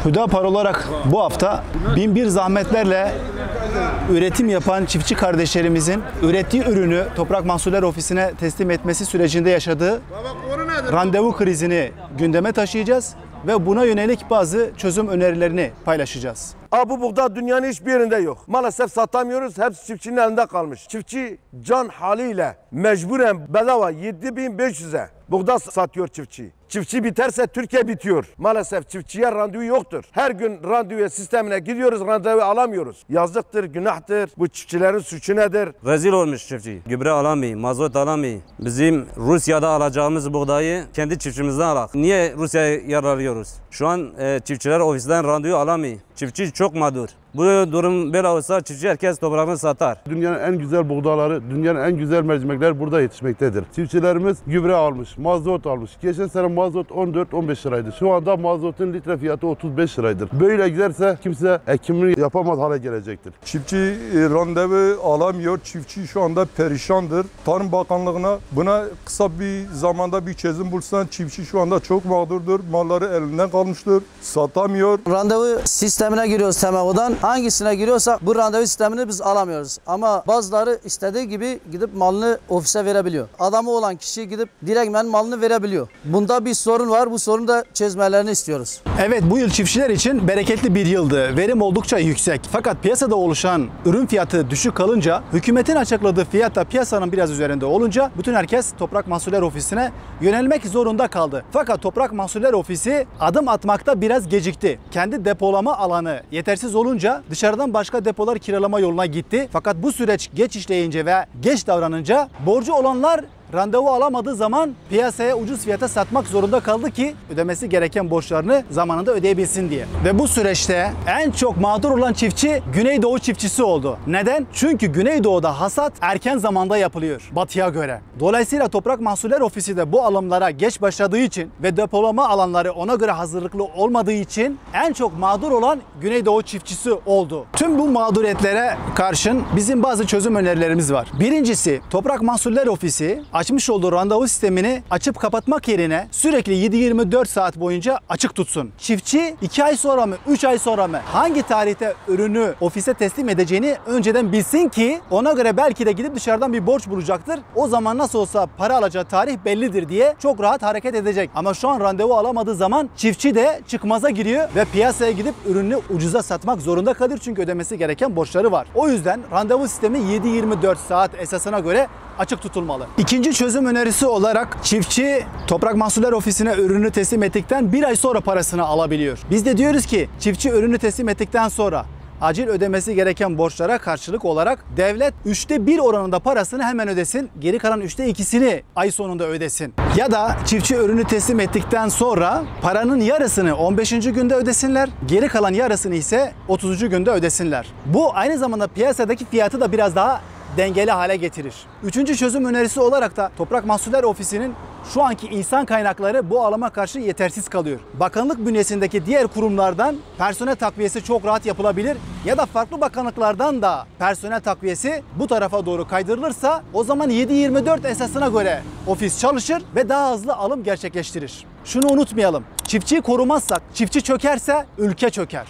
Hüdapar olarak bu hafta bin bir zahmetlerle üretim yapan çiftçi kardeşlerimizin ürettiği ürünü Toprak Mahsulleri Ofisi'ne teslim etmesi sürecinde yaşadığı randevu krizini gündeme taşıyacağız ve buna yönelik bazı çözüm önerilerini paylaşacağız. Bu buğday dünyanın hiçbir yerinde yok. Maalesef satamıyoruz. Hepsi çiftçinin elinde kalmış. Çiftçi can haliyle mecburen bedava 7.500'e buğday satıyor çiftçi. Çiftçi biterse Türkiye bitiyor. Maalesef çiftçiye randevu yoktur. Her gün randevu sistemine gidiyoruz, randevu alamıyoruz. Yazıktır, günahtır. Bu çiftçilerin suçu nedir? Rezil olmuş çiftçi. Gübre alamıyor, mazot alamıyor. Bizim Rusya'da alacağımız buğdayı kendi çiftçimizden alak. Niye Rusya'ya yararlıyoruz? Şu an çiftçiler ofisten randevu alamıyor. Çiftçi çok mağdur. Bu durum böyle olsa çiftçi herkes toprağını satar. Dünyanın en güzel buğdayları, dünyanın en güzel mercimekler burada yetişmektedir. Çiftçilerimiz gübre almış, mazot almış. Geçen sene mazot 14-15 liraydı. Şu anda mazotun litre fiyatı 35 liraydır. Böyle giderse kimse ekimini yapamaz hale gelecektir. Çiftçi randevu alamıyor. Çiftçi şu anda perişandır. Tarım Bakanlığı'na buna kısa bir zamanda bir çözüm bulsan çiftçi şu anda çok mağdurdur. Malları elinden kalmıştır. Satamıyor. Randevu sistemine giriyoruz TEMEV'den. Hangisine giriyorsak bu randevu sistemini biz alamıyoruz. Ama bazıları istediği gibi gidip malını ofise verebiliyor. Adamı olan kişi gidip direktmen malını verebiliyor. Bunda bir sorun var. Bu sorunu da çözmelerini istiyoruz. Evet, bu yıl çiftçiler için bereketli bir yıldı. Verim oldukça yüksek. Fakat piyasada oluşan ürün fiyatı düşük kalınca, hükümetin açıkladığı fiyat da piyasanın biraz üzerinde olunca bütün herkes Toprak Mahsulleri Ofisi'ne yönelmek zorunda kaldı. Fakat Toprak Mahsulleri Ofisi adım atmakta biraz gecikti. Kendi depolama alanı yetersiz olunca dışarıdan başka depolar kiralama yoluna gitti. Fakat bu süreç geç işleyince ve geç davranınca borcu olanlar randevu alamadığı zaman piyasaya ucuz fiyata satmak zorunda kaldı ki ödemesi gereken borçlarını zamanında ödeyebilsin diye. Ve bu süreçte en çok mağdur olan çiftçi Güneydoğu çiftçisi oldu. Neden? Çünkü Güneydoğu'da hasat erken zamanda yapılıyor batıya göre. Dolayısıyla Toprak Mahsulleri Ofisi de bu alımlara geç başladığı için ve depolama alanları ona göre hazırlıklı olmadığı için en çok mağdur olan Güneydoğu çiftçisi oldu. Tüm bu mağduriyetlere karşın bizim bazı çözüm önerilerimiz var. Birincisi, Toprak Mahsulleri Ofisi açmış olduğu randevu sistemini açıp kapatmak yerine sürekli 7-24 saat boyunca açık tutsun. Çiftçi 2 ay sonra mı 3 ay sonra mı hangi tarihte ürünü ofise teslim edeceğini önceden bilsin ki ona göre belki de gidip dışarıdan bir borç bulacaktır. O zaman nasıl olsa para alacağı tarih bellidir diye çok rahat hareket edecek. Ama şu an randevu alamadığı zaman çiftçi de çıkmaza giriyor ve piyasaya gidip ürünü ucuza satmak zorunda kalır çünkü ödemesi gereken borçları var. O yüzden randevu sistemi 7-24 saat esasına göre açık tutulmalı. İkinci çözüm önerisi olarak çiftçi Toprak Mahsulleri Ofisi'ne ürünü teslim ettikten bir ay sonra parasını alabiliyor. Biz de diyoruz ki çiftçi ürünü teslim ettikten sonra acil ödemesi gereken borçlara karşılık olarak devlet 1/3 oranında parasını hemen ödesin. Geri kalan 2/3'ünü ay sonunda ödesin. Ya da çiftçi ürünü teslim ettikten sonra paranın yarısını 15. günde ödesinler. Geri kalan yarısını ise 30. günde ödesinler. Bu aynı zamanda piyasadaki fiyatı da biraz daha dengeli hale getirir. Üçüncü çözüm önerisi olarak da Toprak Mahsulleri Ofisi'nin şu anki insan kaynakları bu alıma karşı yetersiz kalıyor. Bakanlık bünyesindeki diğer kurumlardan personel takviyesi çok rahat yapılabilir ya da farklı bakanlıklardan da personel takviyesi bu tarafa doğru kaydırılırsa o zaman 7-24 esasına göre ofis çalışır ve daha hızlı alım gerçekleştirir. Şunu unutmayalım. Çiftçiyi korumazsak, çiftçi çökerse ülke çöker.